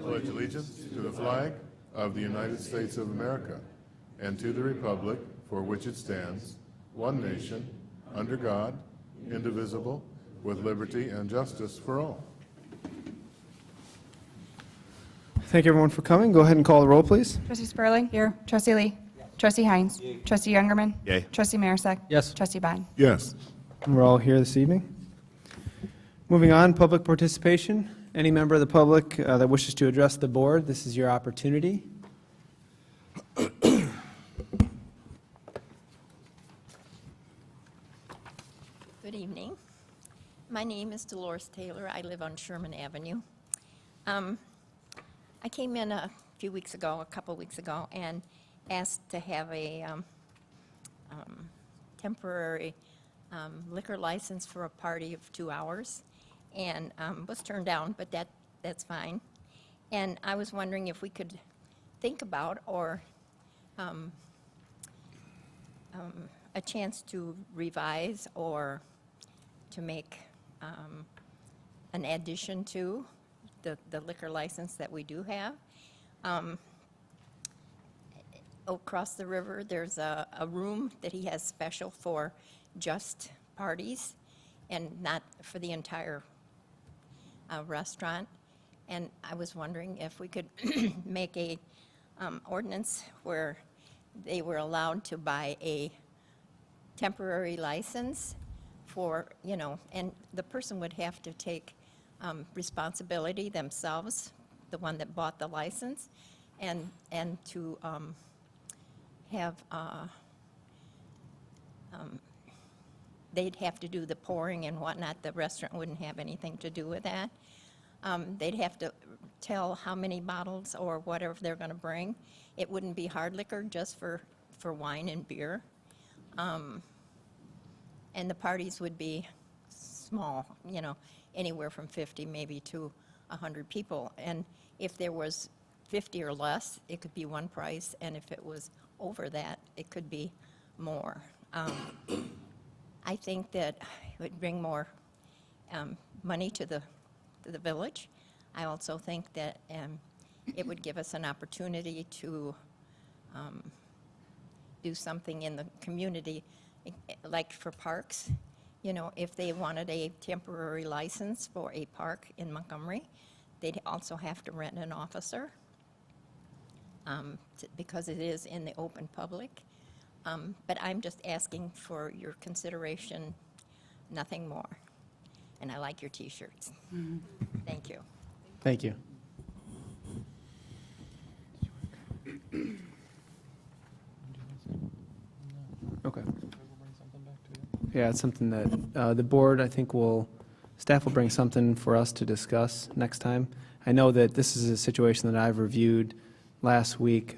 pledge allegiance to the flag of the United States of America and to the republic for which it stands, one nation, under God, indivisible, with liberty and justice for all. Thank you, everyone, for coming. Go ahead and call the roll, please. Trustee Spurling? Here. Trustee Lee? Trustee Hines? Trustee Youngerman? Yay. Trustee Marisak? Yes. Trustee Bond? Yes. We're all here this evening. Moving on, public participation. Any member of the public that wishes to address the board, this is your opportunity. Good evening. My name is Dolores Taylor. I live on Sherman Avenue. I came in a couple weeks ago, and asked to have a temporary liquor license for a party of 2 hours, and was turned down, but that's fine. And I was wondering if we could think about or a chance to revise or to make an addition to the liquor license that we do have. Across the river, there's a room that he has special for just parties and not for the entire restaurant. And I was wondering if we could make a ordinance where they were allowed to buy a temporary license for, and the person would have to take responsibility themselves, the one that bought the license, and to have, they'd have to do the pouring and whatnot. The restaurant wouldn't have anything to do with that. They'd have to tell how many bottles or whatever they're going to bring. It wouldn't be hard liquor, just for wine and beer. And the parties would be small, anywhere from 50 maybe to 100 people. And if there was 50 or less, it could be one price, and if it was over that, it could be more. I think that it would bring more money to the village. I also think that it would give us an opportunity to do something in the community, like for parks. If they wanted a temporary license for a park in Montgomery, they'd also have to rent an officer because it is in the open public. But I'm just asking for your consideration, nothing more. And I like your T-shirts. Thank you. Thank you. Okay. Yeah, it's something that the board, I think, staff will bring something for us to discuss next time. I know that this is a situation that I've reviewed last week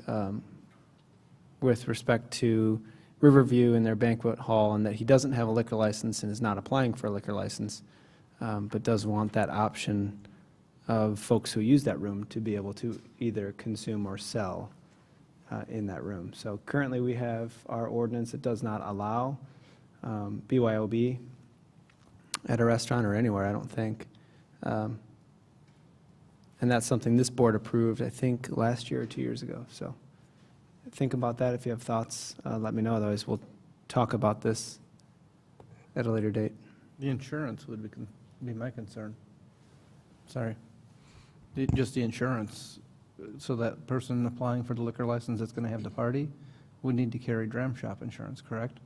with respect to Riverview and their banquet hall, and that he doesn't have a liquor license and is not applying for a liquor license, but does want that option of folks who use that room to be able to either consume or sell in that room. So currently we have our ordinance that does not allow BYOB at a restaurant or anywhere, I don't think. And that's something this board approved, I think, last year or 2 years ago. So think about that. If you have thoughts, let me know. Otherwise, we'll talk about this at a later date. The insurance would be my concern. Sorry. Just the insurance. So that person applying for the liquor license that's going to have the party would need to carry dram shop insurance, correct?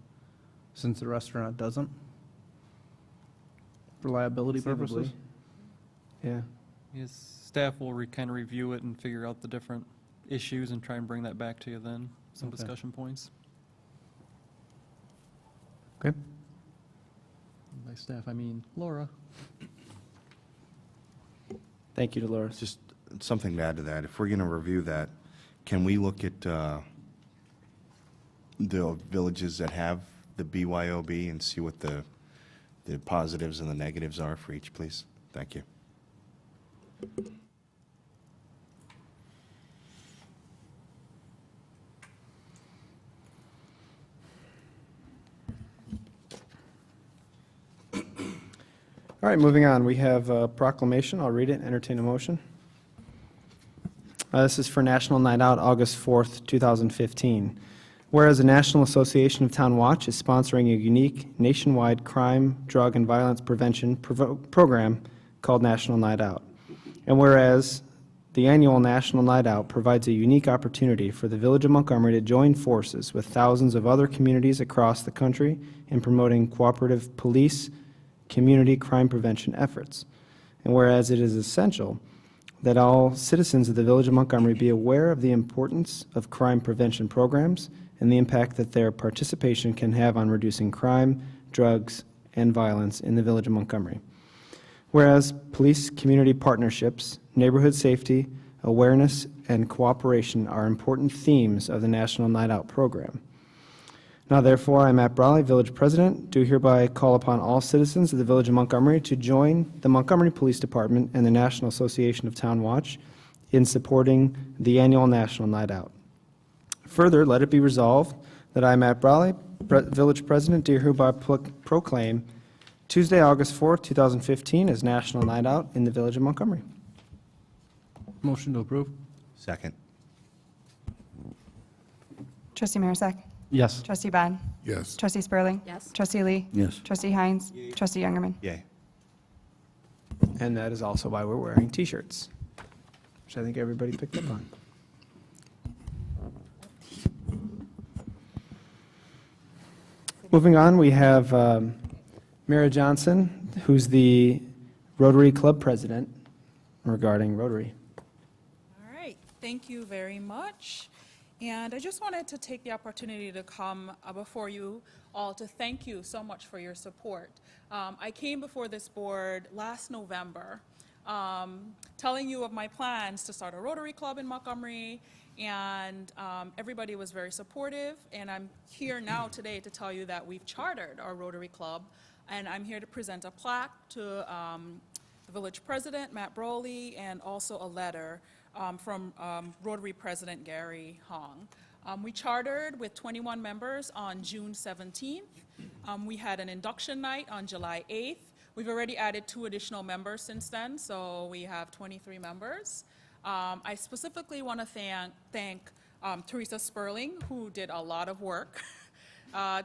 Since the restaurant doesn't? For liability purposes? Yeah. Yes, staff will kind of review it and figure out the different issues and try and bring that back to you then, some Okay. discussion points. Okay. By staff, I mean Laura. Thank you, Dolores. Just something to add to that. If we're going to review that, can we look at the villages that have the BYOB and see what the positives and the negatives are for each, please? Thank you. All right, moving on. We have a proclamation. I'll read it and entertain a motion. This is for National Night Out, August 4th, 2015. Whereas the National Association of Town Watch is sponsoring a unique nationwide crime, drug, and violence prevention program called National Night Out. And whereas the annual National Night Out provides a unique opportunity for the Village of Montgomery to join forces with thousands of other communities across the country in promoting cooperative police, community crime prevention efforts. And whereas it is essential that all citizens of the Village of Montgomery be aware of the importance of crime prevention programs and the impact that their participation can have on reducing crime, drugs, and violence in the Village of Montgomery. Whereas police community partnerships, neighborhood safety, awareness, and cooperation are important themes of the National Night Out program. Now therefore, I, Matt Brawley, Village President, do hereby call upon all citizens of the Village of Montgomery to join the Montgomery Police Department and the National Association of Town Watch in supporting the annual National Night Out. Further, let it be resolved that I, Matt Brawley, Village President, do hereby proclaim Tuesday, August 4th, 2015 as National Night Out in the Village of Montgomery. Motion to approve? Second. Trustee Marisak. Yes. Trustee Bond. Yes. Trustee Spurling. Yes. Trustee Lee. Yes. Trustee Hines. Trustee Youngerman. Yay. And that is also why we're wearing T-shirts, which I think everybody picked up on. Moving on, we have Mara Johnson, who's the Rotary Club President regarding Rotary. All right, thank you very much. And I just wanted to take the opportunity to come before you all to thank you so much for your support. I came before this board last November telling you of my plans to start a Rotary Club in Montgomery, and everybody was very supportive. And I'm here now today to tell you that we've chartered our Rotary Club, and I'm here to present a plaque to the village president, Matt Brawley, and also a letter from Rotary President Gary Hong. We chartered with 21 members on June 17th. We had an induction night on July 8th. We've already added 2 additional members since then, so we have 23 members. I specifically want to thank Teresa Sperling, who did a lot of work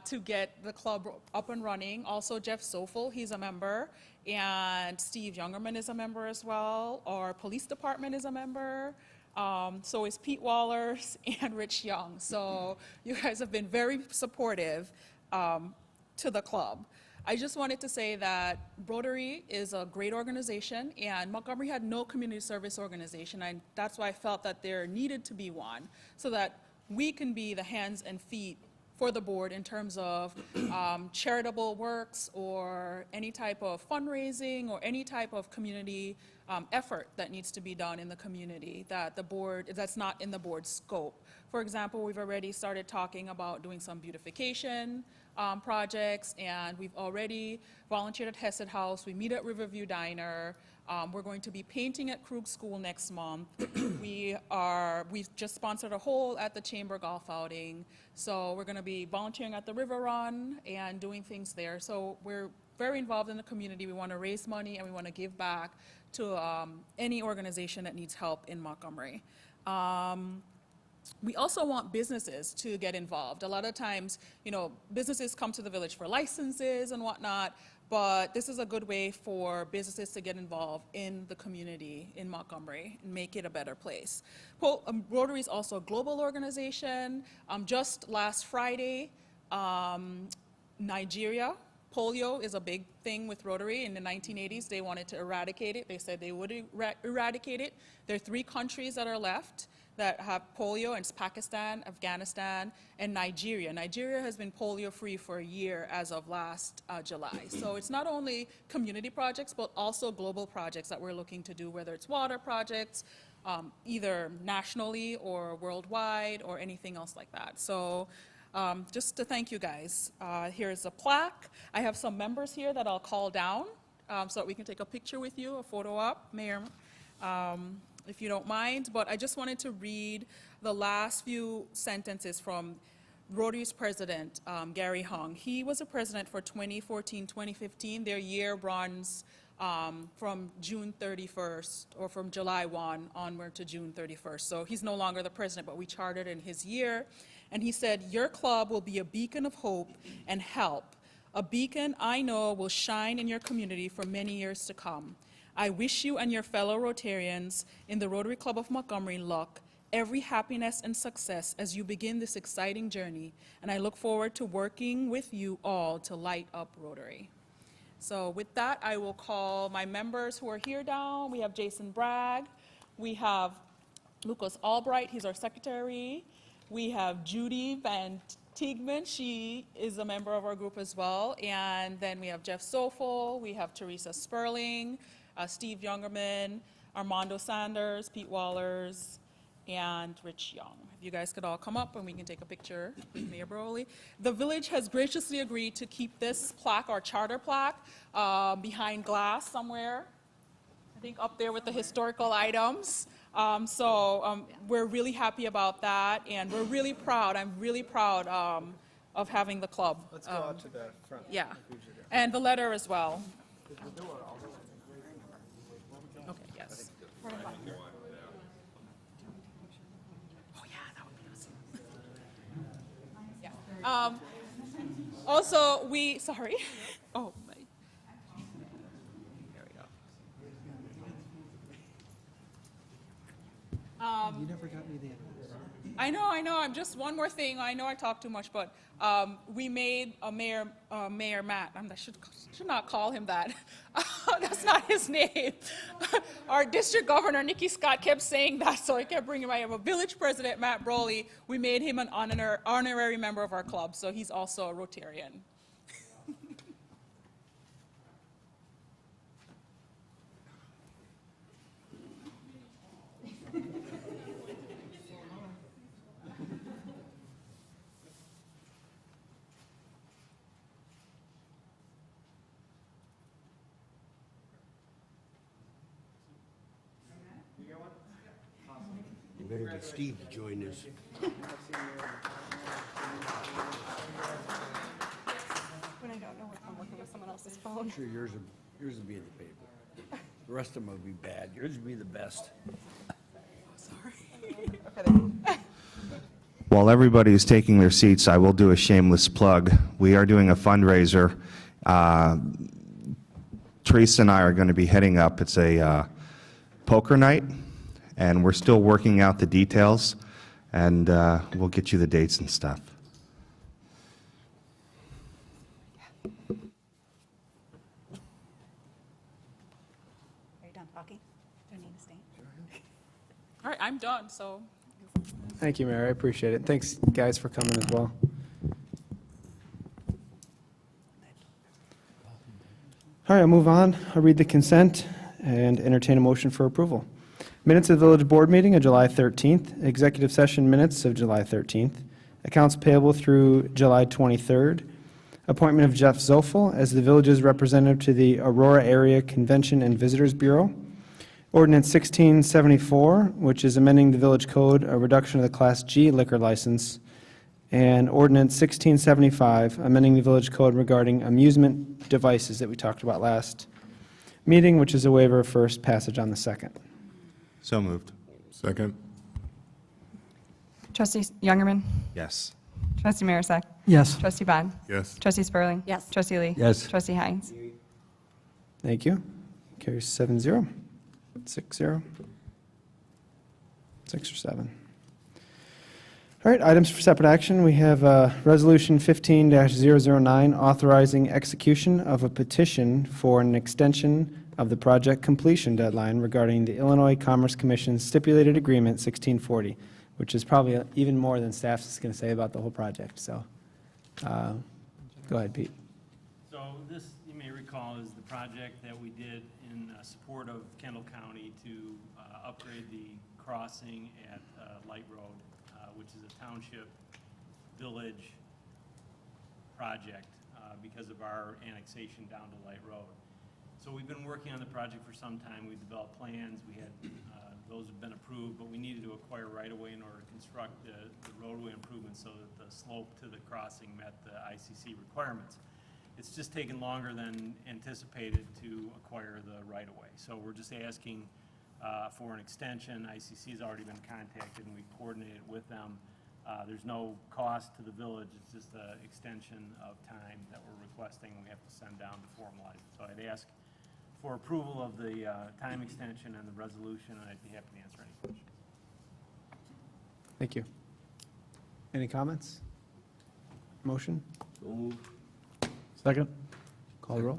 to get the club up and running. Also Jeff Sofel, he's a member, and Steve Youngerman is a member as well. Our police department is a member. So is Pete Wallers and Rich Young. So you guys have been very supportive to the club. I just wanted to say that Rotary is a great organization, and Montgomery had no community service organization, and that's why I felt that there needed to be one, so that we can be the hands and feet for the board in terms of charitable works or any type of fundraising or any type of community effort that needs to be done in the community that the board, that's not in the board's scope. For example, we've already started talking about doing some beautification projects, and we've already volunteered at Hesed House. We meet at Riverview Diner. We're going to be painting at Krug School next month. We've just sponsored a hole at the Chamber Golf Outing. So we're going to be volunteering at the River Run and doing things there. So we're very involved in the community. We want to raise money and we want to give back to any organization that needs help in Montgomery. We also want businesses to get involved. A lot of times, you know, businesses come to the village for licenses and whatnot, but this is a good way for businesses to get involved in the community in Montgomery and make it a better place. Rotary is also a global organization. Just last Friday, Nigeria, polio is a big thing with Rotary. In the 1980s, they wanted to eradicate it. They said they would eradicate it. There are 3 countries that are left that have polio, and it's Pakistan, Afghanistan, and Nigeria. Nigeria has been polio-free for a year as of last July. So it's not only community projects, but also global projects that we're looking to do, whether it's water projects, either nationally or worldwide, or anything else like that. So just to thank you guys. Here's a plaque. I have some members here that I'll call down so that we can take a picture with you, a photo op, Mayor. If you don't mind, but I just wanted to read the last few sentences from Rotary's president, Gary Hong. He was a president for 2014-2015. Their year runs from June 31st, or from July 1 onward to June 31st. So he's no longer the president, but we chartered in his year. And he said, "Your club will be a beacon of hope and help. A beacon I know will shine in your community for many years to come. I wish you and your fellow Rotarians in the Rotary Club of Montgomery luck, every happiness and success as you begin this exciting journey, and I look forward to working with you all to light up Rotary." So with that, I will call my members who are here down. We have Jason Bragg. We have Lucas Albright, he's our secretary. We have Judy Van Tiegman, she is a member of our group as well. And then we have Jeff Sofel, we have Teresa Sperling, Steve Youngerman, Armando Sanders, Pete Wallers, and Rich Young. If you guys could all come up and we can take a picture with Mayor Broly. The village has graciously agreed to keep this plaque, our charter plaque, behind glass somewhere. I think up there with the historical items. We're really happy about that, and we're really proud, I'm really proud of having the club. Let's go out to the front. Yeah, and the letter as well. Okay, yes. Oh, yeah, that would be awesome. Yeah. Also, sorry. Oh, my. There we go. You never got me the address. I know, I'm just, one more thing, I know I talk too much, but we made a Mayor Matt, I should not call him that. That's not his name. Our district governor, Nikki Scott, kept saying that, so I kept bringing him. I have a village president, Matt Broly. We made him an honorary member of our club, so he's also a Rotarian. You better get Steve to join us. When I don't know if I'm looking at someone else's phone. Sure, yours will be in the paper. The rest of them will be bad. Yours will be the best. While everybody is taking their seats, I will do a shameless plug. We are doing a fundraiser. Teresa and I are going to be heading up. It's a poker night, and we're still working out the details, and we'll get you the dates and stuff. Are you done talking? Do I need to stay? All right, I'm done, so. Thank you, Mayor, I appreciate it. Thanks, guys, for coming as well. All right, I'll move on. I'll read the consent and entertain a motion for approval. Minutes of the Village Board meeting of July 13th, executive session minutes of July 13th, accounts payable through July 23rd, appointment of Jeff Zofel as the village's representative to the Aurora Area Convention and Visitors Bureau, Ordinance 1674, which is amending the village code, a reduction of the Class G liquor license, and Ordinance 1675, amending the village code regarding amusement devices that we talked about last meeting, which is a waiver of first passage on the second. So moved. Second? Trustee Youngerman. Yes. Trustee Marisak. Yes. Trustee Bond. Yes. Trustee Spurling. Yes. Trustee Lee. Yes. Trustee Hines. Thank you. Carries 7-0, 6-0, 6 or 7. All right, items for separate action. We have Resolution 15-009, authorizing execution of a petition for an extension of the project completion deadline regarding the Illinois Commerce Commission stipulated agreement 1640, which is probably even more than staff is going to say about the whole project. So go ahead, Pete. So this, you may recall, is the project that we did in support of Kendall County to upgrade the crossing at Light Road, which is a township village project because of our annexation down to Light Road. So we've been working on the project for some time. We developed plans. We had those have been approved, but we needed to acquire right-of-way in order to construct the roadway improvements so that the slope to the crossing met the ICC requirements. it's just taken longer than anticipated to acquire the right-of-way. So we're just asking for an extension. ICC's already been contacted, and we coordinated with them. There's no cost to the village, it's just an extension of time that we're requesting. We have to send down to formalize it. So I'd ask for approval of the time extension and the resolution, and I'd be happy to answer any questions. Thank you. Any comments? Motion? Second? Call the roll.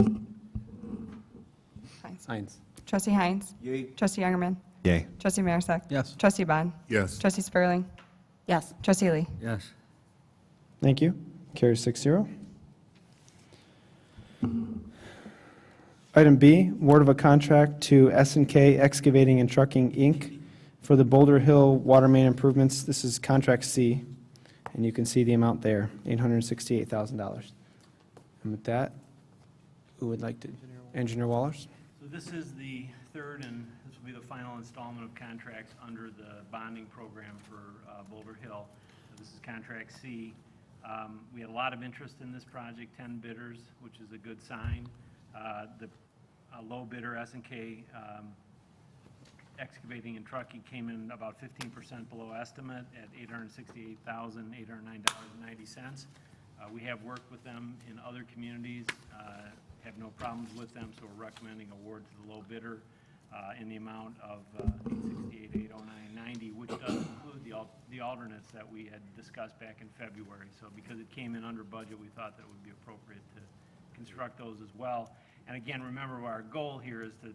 Hines. Hines. Trustee Hines. Yay. Trustee Youngerman. Yay. Trustee Marisak. Yes. Trustee Bond. Yes. Trustee Spurling. Yes. Trustee Lee. Yes. Thank you. Carries 6-0. Item B, award of a contract to S&K Excavating and Trucking, Inc. for the Boulder Hill Water Main Improvements. This is contract C, and you can see the amount there, $868,000. And with that, who would like to? Engineer Wallers? So this is the third, and this will be the final installment of contracts under the bonding program for Boulder Hill. So this is contract C. We had a lot of interest in this project, 10 bidders, which is a good sign. The low bidder, S&K Excavating and Trucking, came in about 15% below estimate at $868,809.90. We have worked with them in other communities, have no problems with them, so we're recommending award to the low bidder in the amount of $868,809.90, which does include the alternates that we had discussed back in February. So because it came in under budget, we thought that it would be appropriate to construct those as well. And again, remember, our goal here is to,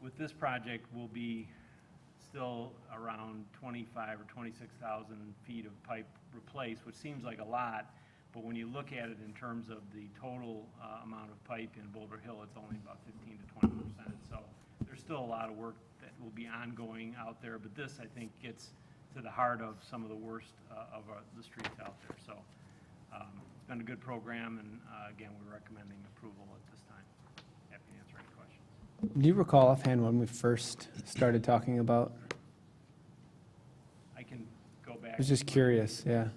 with this project, we'll be still around 25 or 26,000 feet of pipe replaced, which seems like a lot, but when you look at it in terms of the total amount of pipe in Boulder Hill, it's only about 15 to 20%. So there's still a lot of work that will be ongoing out there, but this, I think, gets to the heart of some of the worst of the streets out there. So it's been a good program, and again, we're recommending approval at this time. Happy to answer any questions. Do you recall offhand when we first started talking about? I can go back. I was just curious, yeah.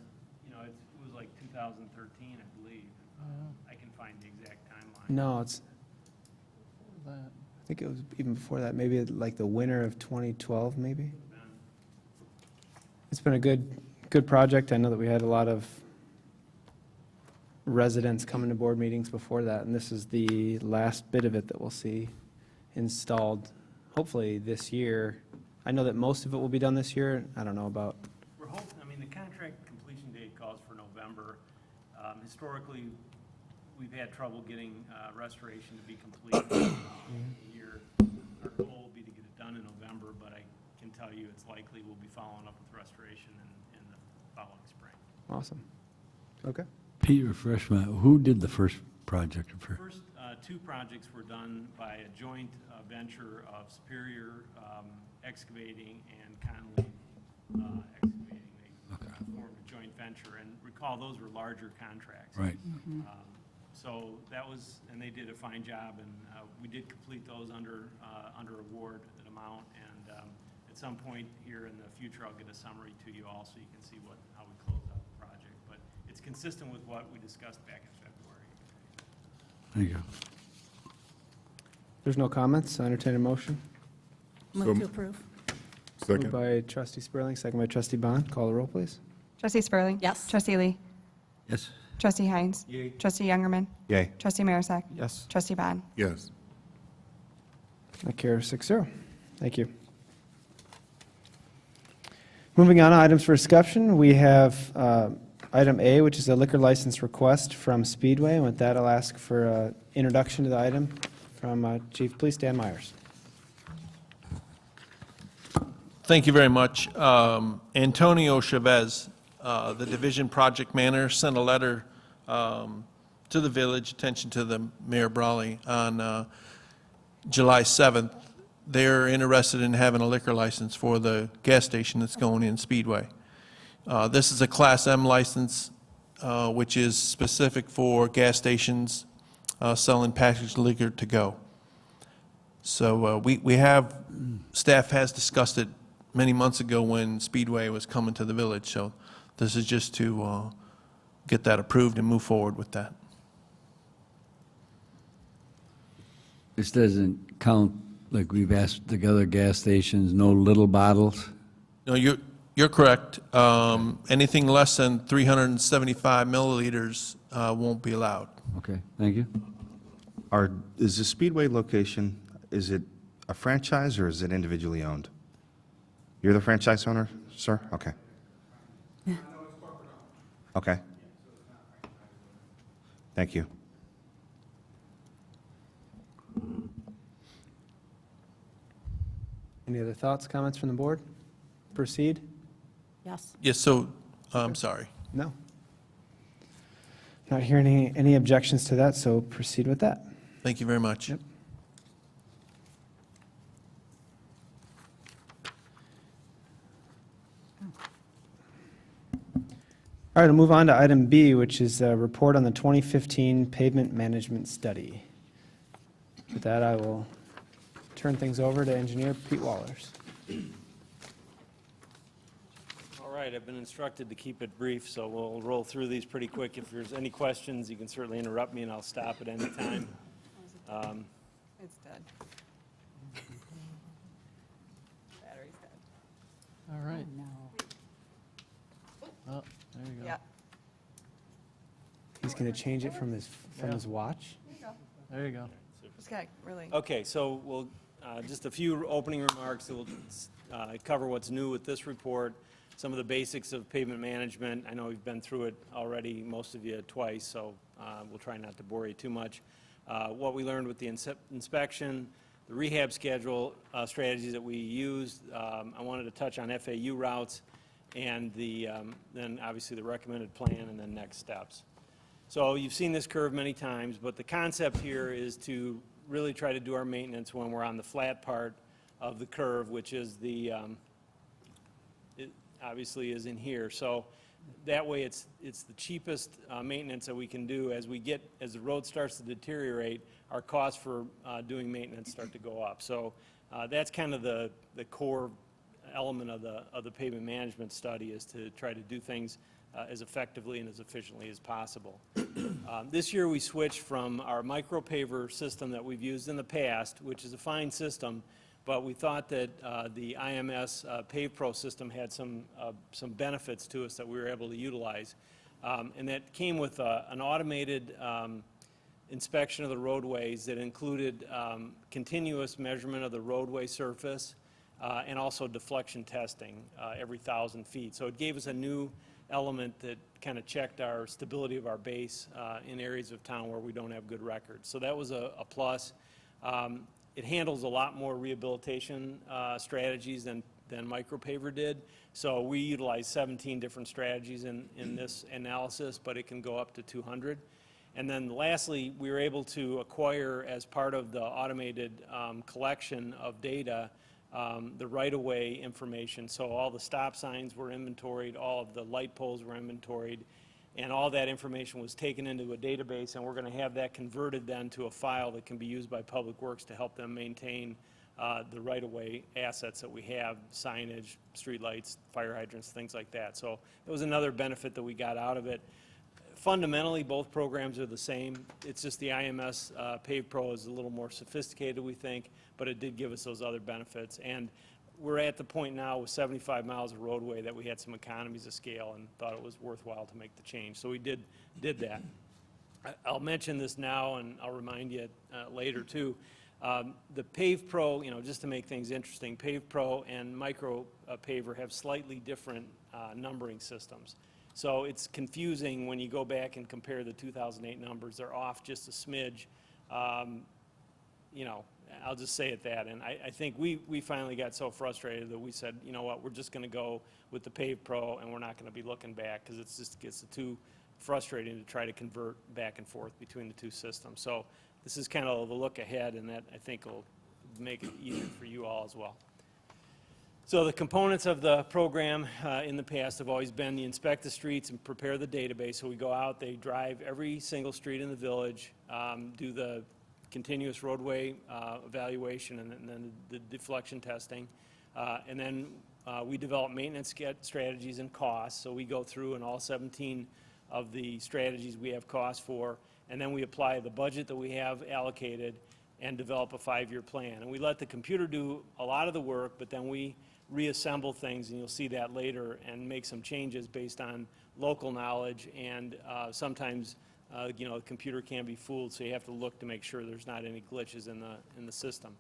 It was like 2013, I believe. I can find the exact timeline. No, I think it was even before that, maybe like the winter of 2012, maybe? It's been a good project. I know that we had a lot of residents coming to board meetings before that, and this is the last bit of it that we'll see installed, hopefully this year. I know that most of it will be done this year. I don't know about, We're hoping, the contract completion date calls for November. Historically, we've had trouble getting restoration to be complete a year. Our goal will be to get it done in November, but I can tell you it's likely we'll be following up with restoration in the following spring. awesome. Okay. Pete, refresh my, who did the first project? The first two projects were done by a joint venture of Superior Excavating and Conley Excavating. They formed a joint venture, and recall those were larger contracts. Right. So that was, and they did a fine job, and we did complete those under award amount, and at some point here in the future, I'll get a summary to you all so you can see how we closed out the project. But it's consistent with what we discussed back in February. There you go. There's no comments. I entertain a motion. Move to approve. Second. Moved by trustee Spurling, second by trustee Bond. Call the roll, please. Trustee Spurling. Yes. Trustee Lee. Yes. Trustee Hines. Yay. Trustee Youngerman. Yay. Trustee Marisak. Yes. Trustee Bond. Yes. That carries 6-0. Thank you. Moving on, items for discussion, we have item A, which is a liquor license request from Speedway. And with that, I'll ask for an introduction to the item from Chief of Police Dan Myers. Thank you very much. Antonio Chavez, the division project manager, sent a letter to the village, attention to the Mayor Brawley, on July 7th. They're interested in having a liquor license for the gas station that's going in Speedway. This is a Class M license, which is specific for gas stations selling packaged liquor to go. So we have, staff has discussed it many months ago when Speedway was coming to the village. So this is just to get that approved and move forward with that. This doesn't count, like we've asked the other gas stations, no little bottles? No, you're correct. Anything less than 375 milliliters won't be allowed. Okay, thank you. Is the Speedway location, is it a franchise or is it individually owned? You're the franchise owner, sir? Okay. Okay. Thank you. Any other thoughts, comments from the board? Proceed? Yes. Yes, so, I'm sorry. No. Not hearing any objections to that, so proceed with that. Thank you very much. Yep. All right, I'll move on to item B, which is a report on the 2015 pavement management study. With that, I will turn things over to Engineer Pete Wallers. All right, I've been instructed to keep it brief, so we'll roll through these pretty quick. If there's any questions, you can certainly interrupt me and I'll stop at any time. It's dead. Battery's dead. All right. Oh, there you go. Yeah. He's going to change it from his watch. There you go. Just got really. Okay, so we'll, just a few opening remarks. We'll cover what's new with this report, some of the basics of pavement management. I know we've been through it already, most of you twice, so we'll try not to bore you too much. What we learned with the inspection, the rehab schedule strategies that we used. I wanted to touch on FAU routes and then obviously the recommended plan and then next steps. So you've seen this curve many times, but the concept here is to really try to do our maintenance when we're on the flat part of the curve, which is it obviously is in here. So that way it's the cheapest maintenance that we can do. As the road starts to deteriorate, our costs for doing maintenance start to go up. So that's kind of the core element of the pavement management study, is to try to do things as effectively and as efficiently as possible. This year we switched from our micropaver system that we've used in the past, which is a fine system, but we thought that the IMS PavePro system had some benefits to us that we were able to utilize. And that came with an automated inspection of the roadways that included continuous measurement of the roadway surface and also deflection testing every 1,000 feet. So it gave us a new element that kind of checked our stability of our base in areas of town where we don't have good records. So that was a plus. It handles a lot more rehabilitation strategies than micropaver did. So we utilized 17 different strategies in this analysis, but it can go up to 200. And then lastly, we were able to acquire, as part of the automated collection of data, the right-of-way information. So all the stop signs were inventoried, all of the light poles were inventoried, and all that information was taken into a database, and we're going to have that converted then to a file that can be used by Public Works to help them maintain the right-of-way assets that we have, signage, streetlights, fire hydrants, things like that. So it was another benefit that we got out of it. Fundamentally, both programs are the same. It's just the IMS PavePro is a little more sophisticated, we think, but it did give us those other benefits. And we're at the point now with 75 miles of roadway that we had some economies of scale and thought it was worthwhile to make the change. So we did that. I'll mention this now, and I'll remind you later too. The PavePro, just to make things interesting, PavePro and micropaver have slightly different numbering systems. So it's confusing when you go back and compare the 2008 numbers. They're off just a smidge. I'll just say it that. And I think we finally got so frustrated that we said, you know what, we're just going to go with the PavePro, and we're not going to be looking back, because it just gets too frustrating to try to convert back and forth between the two systems. So this is kind of the look ahead, and that I think will make it easier for you all as well. So the components of the program in the past have always been the inspect the streets and prepare the database. So we go out, they drive every single street in the village, do the continuous roadway evaluation and then the deflection testing. And then we develop maintenance strategies and costs. So we go through, and all 17 of the strategies we have costs for, and then we apply the budget that we have allocated, and develop a 5-year plan. And we let the computer do a lot of the work, but then we reassemble things, and you'll see that later, and make some changes based on local knowledge, and sometimes you know, the computer can be fooled, so you have to look to make sure there's not any glitches in the system.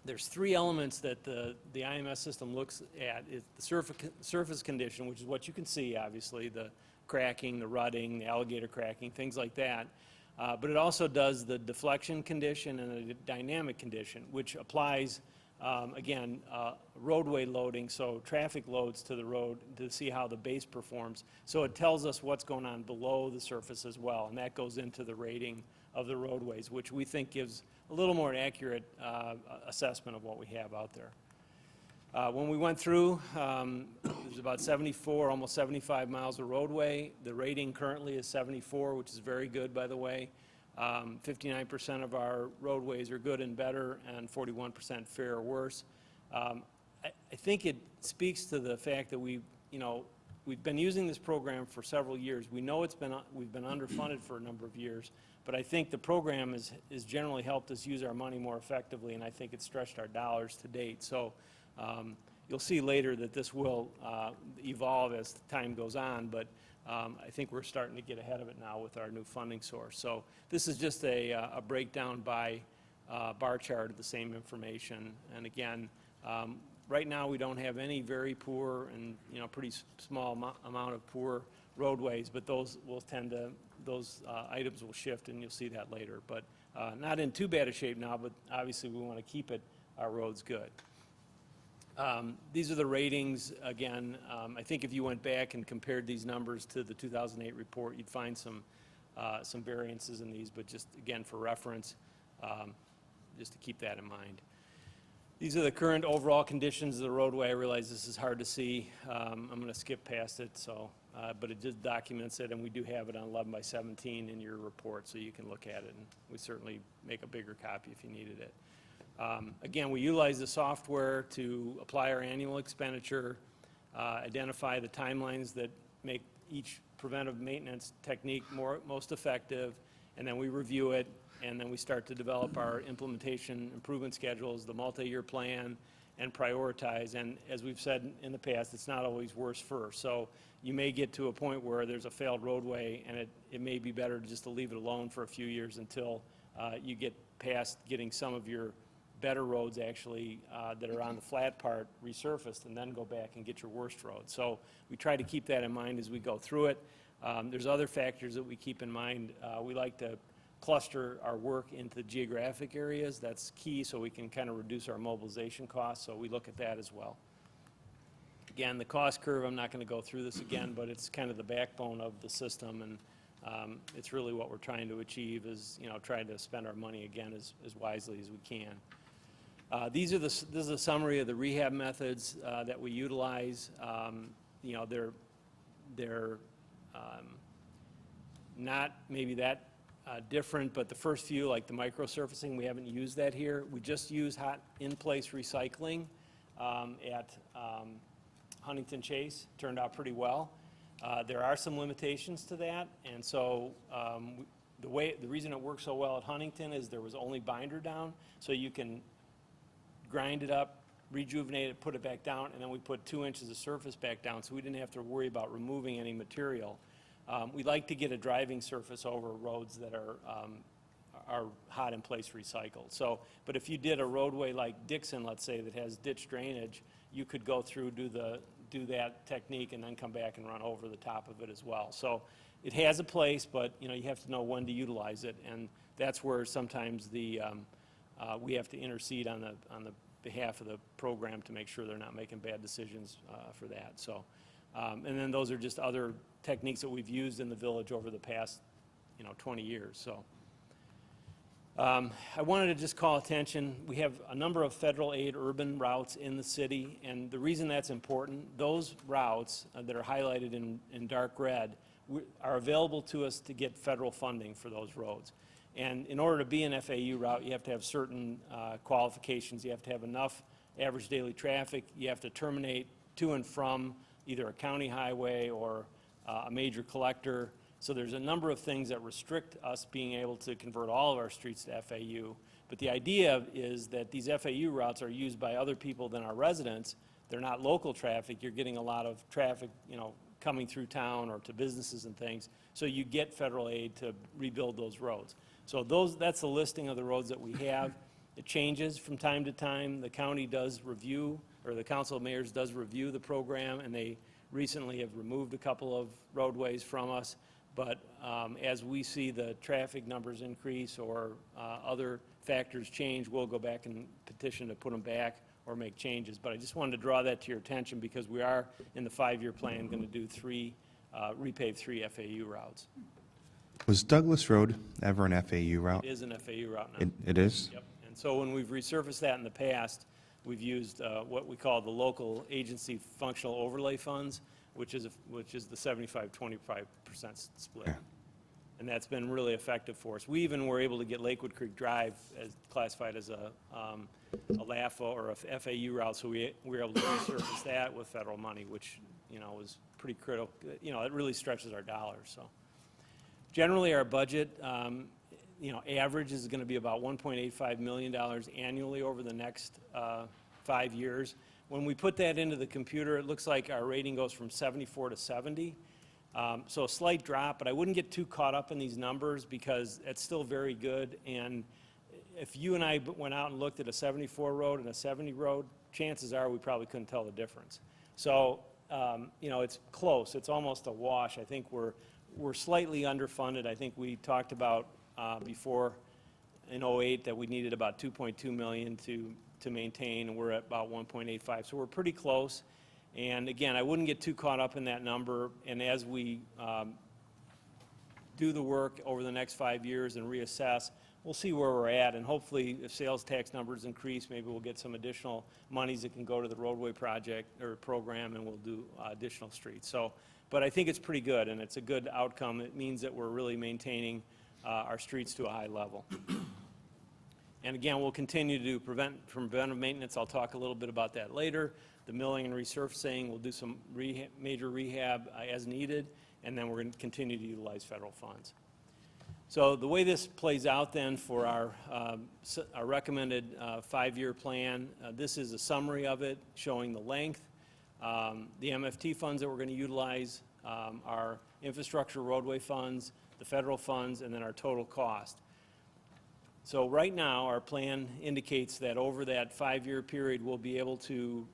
There's 3 elements that the IMS system looks at. It's the surface condition, which is what you can see, obviously, the cracking, the rutting, the alligator cracking, things like that. But it also does the deflection condition and the dynamic condition, which applies, again, roadway loading, so traffic loads to the road to see how the base performs. So it tells us what's going on below the surface as well, and that goes into the rating of the roadways, which we think gives a little more accurate assessment of what we have out there. When we went through, there's about 74, almost 75 miles of roadway. The rating currently is 74, which is very good, by the way. 59% of our roadways are good and better, and 41% fair or worse. I think it speaks to the fact that we've been using this program for several years. We know we've been underfunded for a number of years, but I think the program has generally helped us use our money more effectively, and I think it's stretched our dollars to date. So you'll see later that this will evolve as time goes on, but I think we're starting to get ahead of it now with our new funding source. So this is just a breakdown by bar chart of the same information. And again, right now we don't have any very poor and pretty small amount of poor roadways, but those items will shift, and you'll see that later. But not in too bad a shape now, but obviously we want to keep our roads good. These are the ratings. Again, I think if you went back and compared these numbers to the 2008 report, you'd find some variances in these, but just again for reference, just to keep that in mind. These are the current overall conditions of the roadway. I realize this is hard to see. I'm going to skip past it, but it just documents it, and we do have it on 11/17 in your report, so you can look at it, and we certainly make a bigger copy if you needed it. Again, we utilize the software to apply our annual expenditure, identify the timelines that make each preventive maintenance technique most effective, and then we review it, and then we start to develop our implementation improvement schedules, the multi-year plan, and prioritize. And as we've said in the past, it's not always worse first. So you may get to a point where there's a failed roadway, and it may be better just to leave it alone for a few years until you get past getting some of your better roads actually that are on the flat part resurfaced, and then go back and get your worst roads. So we try to keep that in mind as we go through it. There's other factors that we keep in mind. We like to cluster our work into geographic areas. That's key, so we can kind of reduce our mobilization costs, so we look at that as well. Again, the cost curve, I'm not going to go through this again, but it's kind of the backbone of the system, and it's really what we're trying to achieve is, trying to spend our money again as wisely as we can. This is a summary of the rehab methods that we utilize. They're not maybe that different, but the first few, like the microsurfacing, we haven't used that here. We just use hot in-place recycling at Huntington Chase. Turned out pretty well. There are some limitations to that, and so the reason it works so well at Huntington is there was only binder down, so you can grind it up, rejuvenate it, put it back down, and then we put 2 inches of surface back down, so we didn't have to worry about removing any material. We like to get a driving surface over roads that are hot in place recycled. So, but if you did a roadway like Dixon, let's say, that has ditch drainage, you could go through, do that technique, and then come back and run over the top of it as well. So it has a place, but you have to know when to utilize it, and that's where sometimes we have to intercede on the behalf of the program to make sure they're not making bad decisions for that. So, and then those are just other techniques that we've used in the village over the past 20 years. So I wanted to just call attention. We have a number of federal aid urban routes in the city, and the reason that's important, those routes that are highlighted in dark red are available to us to get federal funding for those roads. And in order to be an FAU route, you have to have certain qualifications. You have to have enough average daily traffic. You have to terminate to and from either a county highway or a major collector. So there's a number of things that restrict us being able to convert all of our streets to FAU. But the idea is that these FAU routes are used by other people than our residents. They're not local traffic. You're getting a lot of traffic, coming through town or to businesses and things. So you get federal aid to rebuild those roads. So that's the listing of the roads that we have. It changes from time to time. The county does review, or the Council of Mayors does review the program, and they recently have removed a couple of roadways from us. But as we see the traffic numbers increase or other factors change, we'll go back and petition to put them back or make changes. But I just wanted to draw that to your attention because we are, in the 5-year plan, going to do repave 3 FAU routes. Was Douglas Road ever an FAU route? It is an FAU route now. It is? Yep. And so when we've resurfaced that in the past, we've used what we call the local agency functional overlay funds, which is the 75-25% split. Yeah. And that's been really effective for us. We even were able to get Lakewood Creek Drive as classified as a LAFA or a FAU route, so we were able to resurface that with federal money, which, was pretty critical. It really stretches our dollars, so. Generally, our budget, average is going to be about $1.85 million annually over the next 5 years. When we put that into the computer, it looks like our rating goes from 74 to 70. So a slight drop, but I wouldn't get too caught up in these numbers because it's still very good. And if you and I went out and looked at a 74 road and a 70 road, chances are we probably couldn't tell the difference. So, it's close. It's almost a wash. I think we're slightly underfunded. I think we talked about before in '08 that we needed about $2.2 million to maintain, and we're at about 1.85. So we're pretty close. And again, I wouldn't get too caught up in that number. And as we do the work over the next 5 years and reassess, we'll see where we're at. And hopefully, if sales tax numbers increase, maybe we'll get some additional monies that can go to the roadway project or program, and we'll do additional streets. So, but I think it's pretty good, and it's a good outcome. It means that we're really maintaining our streets to a high level. And again, we'll continue to do preventive maintenance. I'll talk a little bit about that later. The milling and resurfacing, we'll do some major rehab as needed, and then we're going to continue to utilize federal funds. So the way this plays out then for our recommended 5-year plan, this is a summary of it showing the length, the MFT funds that we're going to utilize, our infrastructure roadway funds, the federal funds, and then our total cost. So right now, our plan indicates that over that 5-year period, we'll be able to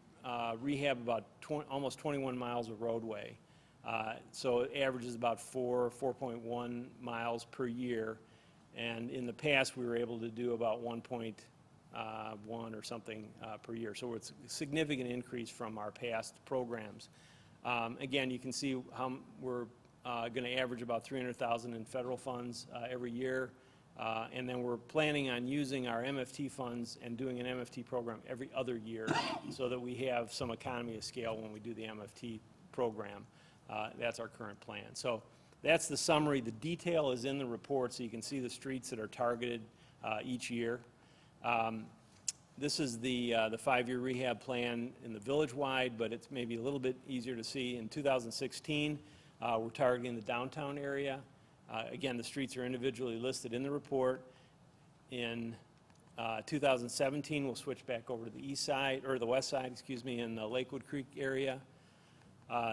rehab about almost 21 miles of roadway. So it averages about 4.1 miles per year. And in the past, we were able to do about 1.1 or something per year. So it's a significant increase from our past programs. Again, you can see how we're going to average about $300,000 in federal funds every year. And then we're planning on using our MFT funds and doing an MFT program every other year so that we have some economy of scale when we do the MFT program. That's our current plan. So that's the summary. The detail is in the report, so you can see the streets that are targeted each year. This is the 5-year rehab plan in the village-wide, but it's maybe a little bit easier to see. In 2016, we're targeting the downtown area. Again, the streets are individually listed in the report. In 2017, we'll switch back over to the east side, or the west side, excuse me, in the Lakewood Creek area.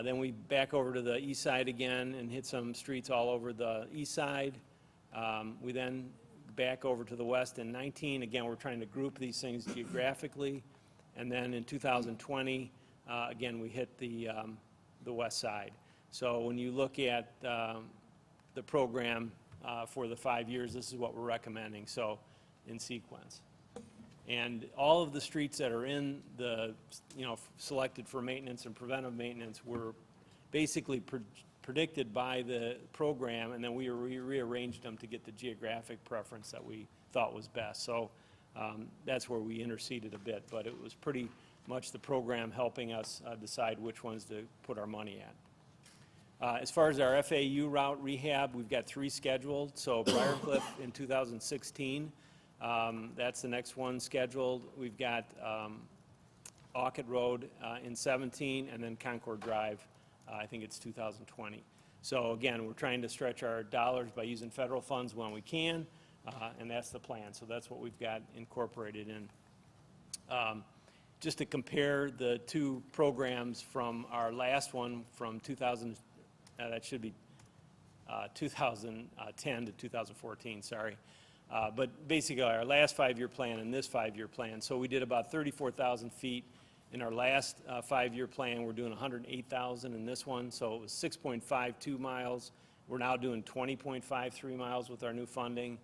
Then we back over to the east side again and hit some streets all over the east side. We then back over to the west in 19. Again, we're trying to group these things geographically. And then in 2020, again, we hit the west side. So when you look at the program for the 5 years, this is what we're recommending, so in sequence. And all of the streets that are in the, selected for maintenance and preventive maintenance were basically predicted by the program, and then we rearranged them to get the geographic preference that we thought was best. So that's where we interceded a bit, but it was pretty much the program helping us decide which ones to put our money at. As far as our FAU route rehab, we've got 3 scheduled. So Briarcliff in 2016, that's the next one scheduled. We've got Orchid Road in 17, and then Concord Drive, I think it's 2020. So again, we're trying to stretch our dollars by using federal funds when we can, and that's the plan. So that's what we've got incorporated in. Just to compare the two programs from our last one from 2000, that should be 2010 to 2014, sorry. But basically, our last 5-year plan and this 5-year plan. So we did about 34,000 feet in our last 5-year plan. We're doing 108,000 in this one, so it was 6.52 miles. We're now doing 20.53 miles with our new funding.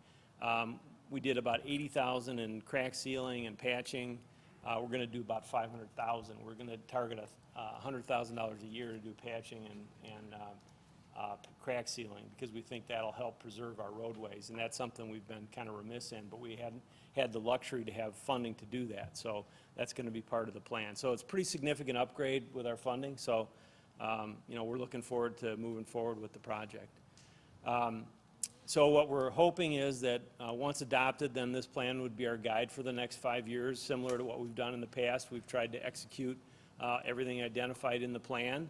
We did about 80,000 in crack sealing and patching. We're going to do about 500,000. We're going to target $100,000 a year to do patching and crack sealing, because we think that'll help preserve our roadways, and that's something we've been kind of remiss in, but we hadn't had the luxury to have funding to do that, so that's going to be part of the plan. So it's a pretty significant upgrade with our funding, so you know, we're looking forward to moving forward with the project. So what we're hoping is that once adopted, then this plan would be our guide for the next 5 years, similar to what we've done in the past. We've tried to execute everything identified in the plan.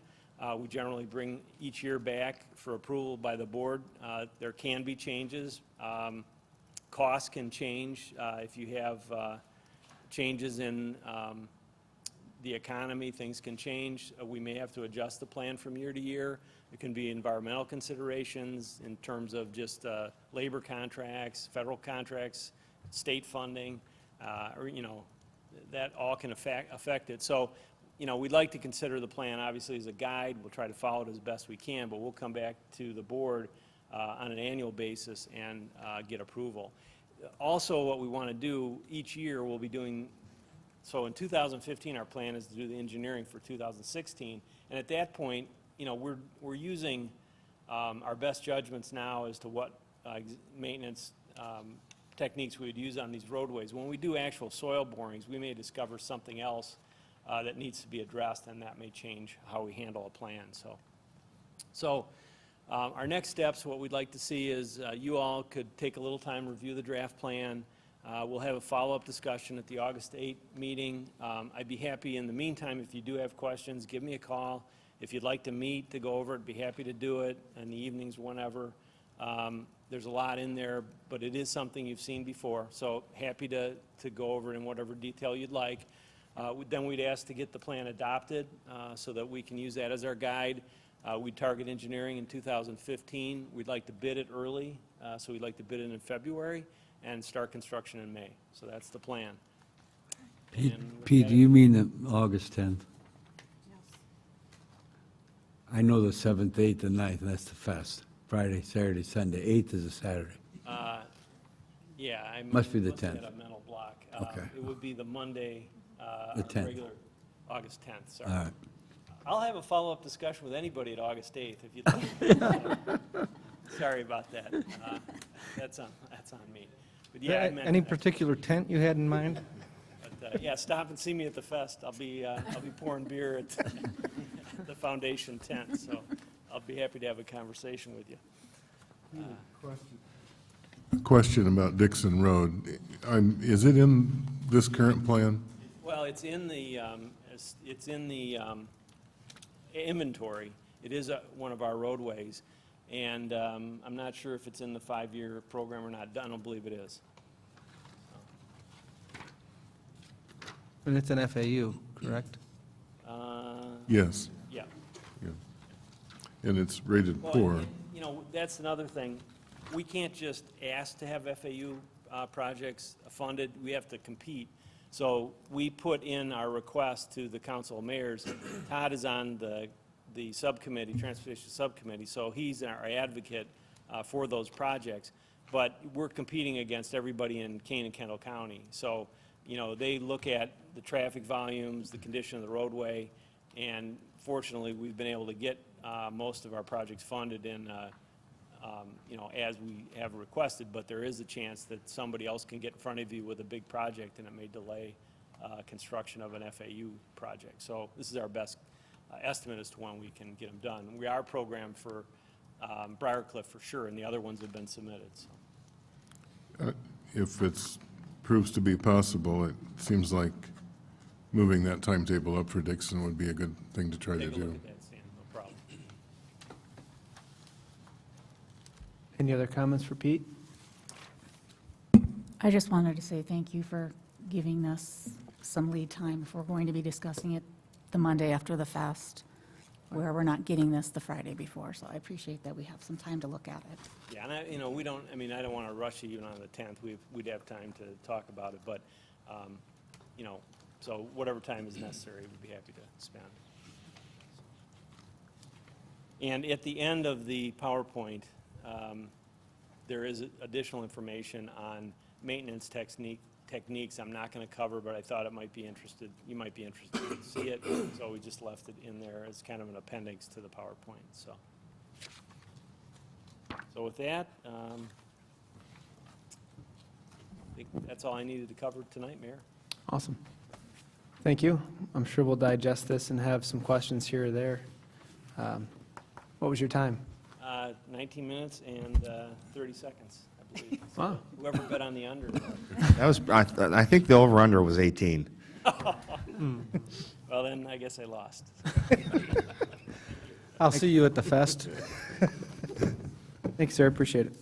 We generally bring each year back for approval by the board. There can be changes. Costs can change if you have changes in the economy. Things can change. We may have to adjust the plan from year to year. It can be environmental considerations in terms of just labor contracts, federal contracts, state funding, or, you know, that all can affect it. So, you know, we'd like to consider the plan obviously as a guide. We'll try to follow it as best we can, but we'll come back to the board on an annual basis and get approval. Also, what we want to do each year, we'll be doing, so in 2015, our plan is to do the engineering for 2016, and at that point, you know, we're using our best judgments now as to what maintenance techniques we would use on these roadways. When we do actual soil borings, we may discover something else that needs to be addressed, and that may change how we handle a plan. So our next steps, what we'd like to see is you all could take a little time, review the draft plan. We'll have a follow-up discussion at the August 8th meeting. I'd be happy in the meantime, if you do have questions, give me a call. If you'd like to meet to go over it, be happy to do it in the evenings, whenever. There's a lot in there, but it is something you've seen before, so happy to go over it in whatever detail you'd like. Then we'd ask to get the plan adopted so that we can use that as our guide. We'd target engineering in 2015. We'd like to bid it early, so we'd like to bid it in February and start construction in May. So that's the plan. Pete, do you mean August 10th? I know the 7th, 8th, and 9th, and that's the fest. Friday, Saturday, Sunday. 8th is a Saturday. Yeah, I Must be the must have 10th. had a mental block. Okay. It would be the Monday, The 10th. regular, August 10th, sorry. All right. I'll have a follow-up discussion with anybody at August 8th if you'd like. Sorry about that. That's on me. But yeah, I meant Any that. particular tent you had in mind? But yeah, stop and see me at the fest. I'll be pouring beer at the foundation tent, so I'll be happy to have a conversation with you. Question about Dixon Road. Is it in this current plan? Well, it's in the inventory. It is one of our roadways, and I'm not sure if it's in the 5-year program or not. I don't believe it is. And it's an FAU, correct? Yes. Yeah. Yeah. And it's rated Well, poor. you know, that's another thing. We can't just ask to have FAU projects funded. We have to compete. So we put in our request to the Council of Mayors. Todd is on the subcommittee, Transportation Subcommittee, so he's our advocate for those projects. But we're competing against everybody in Kane and Kendall County. So, you know, they look at the traffic volumes, the condition of the roadway, and fortunately, we've been able to get most of our projects funded in, you know, as we have requested, but there is a chance that somebody else can get in front of you with a big project, and it may delay construction of an FAU project. So this is our best estimate as to when we can get them done. We are programmed for Briarcliff for sure, and the other ones have been submitted, so. If it's proves to be possible, it seems like moving that timetable up for Dixon would be a good thing to try to Take a look do. at that, Stan, no problem. Any other comments for Pete? I just wanted to say thank you for giving us some lead time if we're going to be discussing it the Monday after the fast, where we're not getting this the Friday before. So I appreciate that we have some time to look at it. Yeah, and we don't, I don't want to rush it even on the 10th. We'd have time to talk about it, but, so whatever time is necessary, we'd be happy to spend. And at the end of the PowerPoint, there is additional information on maintenance techniques I'm not going to cover, but I thought you might be interested to see it, so we just left it in there as kind of an appendix to the PowerPoint, so. So with that, I think that's all I needed to cover tonight, Mayor. Awesome. Thank you. I'm sure we'll digest this and have some questions here or there. What was your time? 19 minutes and 30 seconds, I believe. So Wow. Whoever bet on the under. That was, I think the over-under was 18. Well, then I guess I lost. I'll see you at the fest. Thanks, sir. Appreciate it.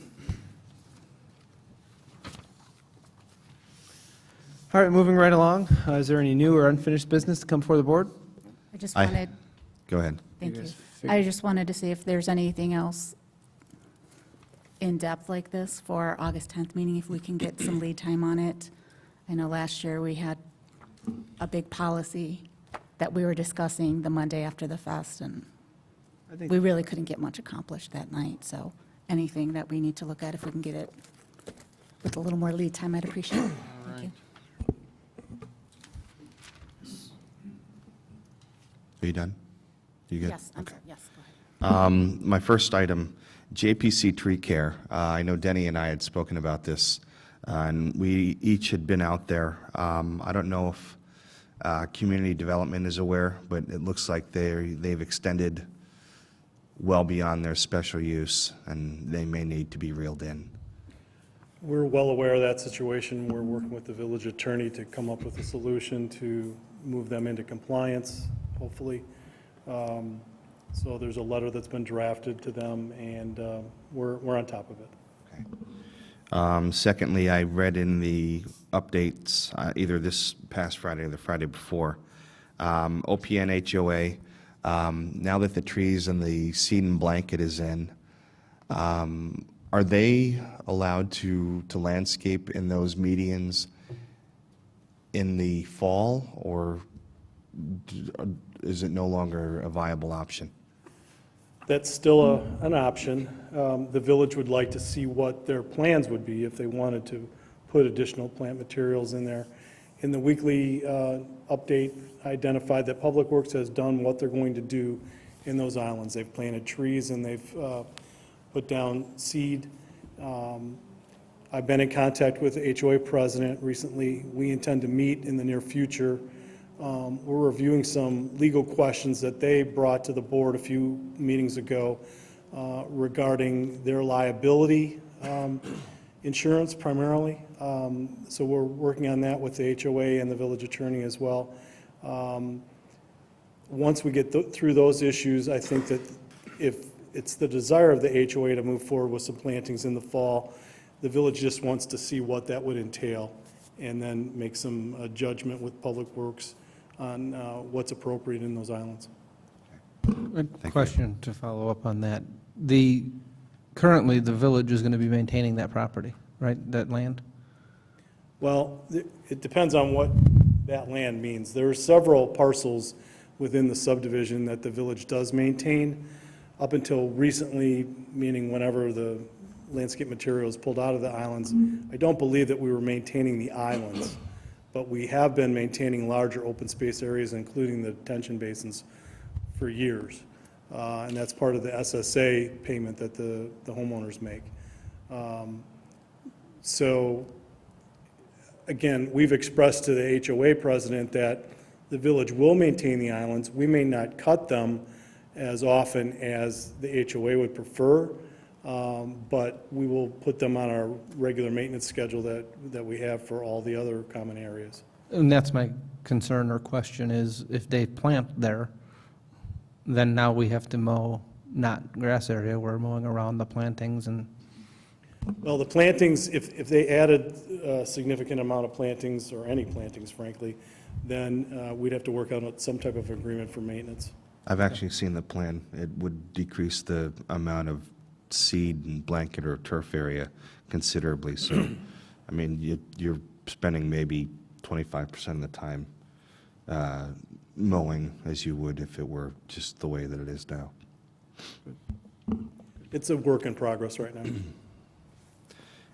All right, moving right along. Is there any new or unfinished business to come before the board? I just I- wanted, Go ahead. thank You you. guys figure- I just wanted to see if there's anything else in depth like this for our August 10th meeting, if we can get some lead time on it. I know last year we had a big policy that we were discussing the Monday after the fest, and I think we really couldn't get much accomplished that night. So anything that we need to look at, if we can get it with a little more lead time, I'd appreciate it. Thank you. Are you done? You good? Yes, I'm sorry, yes, go ahead. My first item, JPC Tree Care. I know Denny and I had spoken about this, and we each had been out there. I don't know if community development is aware, but it looks like they've extended well beyond their special use, and they may need to be reeled in. We're well aware of that situation. We're working with the village attorney to come up with a solution to move them into compliance, hopefully. So there's a letter that's been drafted to them, and we're on top of it. Okay. Secondly, I read in the updates, either this past Friday or the Friday before, OPN HOA, now that the trees and the seed and blanket is in, are they allowed to landscape in those medians in the fall, or is it no longer a viable option? That's still an option. The village would like to see what their plans would be if they wanted to put additional plant materials in there. In the weekly update, I identified that Public Works has done what they're going to do in those islands. They've planted trees and they've put down seed. I've been in contact with the HOA president recently. We intend to meet in the near future. We're reviewing some legal questions that they brought to the board a few meetings ago regarding their liability insurance primarily. So we're working on that with the HOA and the village attorney as well. Once we get through those issues, I think that if it's the desire of the HOA to move forward with some plantings in the fall, the village just wants to see what that would entail and then make some judgment with Public Works on what's appropriate in those islands. A question to follow up on that. Currently, the village is going to be maintaining that property, right, that land? Well, it depends on what that land means. There are several parcels within the subdivision that the village does maintain. Up until recently, meaning whenever the landscape material is pulled out of the islands, I don't believe that we were maintaining the islands, but we have been maintaining larger open space areas, including the detention basins, for years. And that's part of the SSA payment that the homeowners make. So, again, we've expressed to the HOA president that the village will maintain the islands. We may not cut them as often as the HOA would prefer, but we will put them on our regular maintenance schedule that we have for all the other common areas. And that's my concern or question is if they plant there, then now we have to mow, not grass area, we're mowing around the plantings and Well, the plantings, if they added a significant amount of plantings, or any plantings frankly, then we'd have to work on some type of agreement for maintenance. I've actually seen the plan. It would decrease the amount of seed and blanket or turf area considerably. So, I mean, you're spending maybe 25% of the time mowing as you would if it were just the way that it is now. It's a work in progress right now.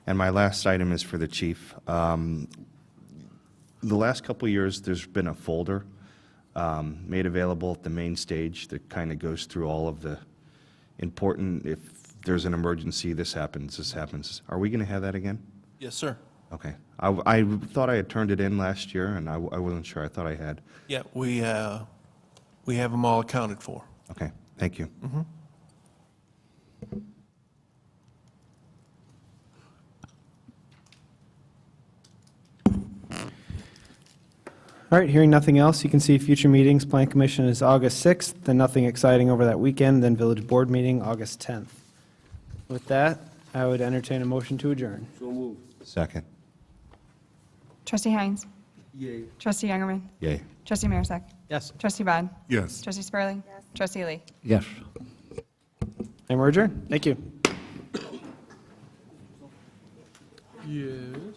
And my last item is for the chief. The last couple of years, there's been a folder made available at the main stage that kind of goes through all of the important, if there's an emergency, this happens, this happens. Are we going to have that again? Yes, sir. Okay. I thought I had turned it in last year, and I wasn't sure. I thought I had. Yeah, we have them all accounted for. Okay, thank you. All right, hearing nothing else, you can see future meetings. Plan Commission is August 6th, then nothing exciting over that weekend, then Village Board meeting August 10th. With that, I would entertain a motion to adjourn. Second. Trustee Heinz. Yay. Trustee Youngerman. Yay. Trustee Marisak. Yes. Trustee Bond. Yes. Trustee Spurling. Trustee Lee. Yes. And we're adjourned. Thank you. Yes.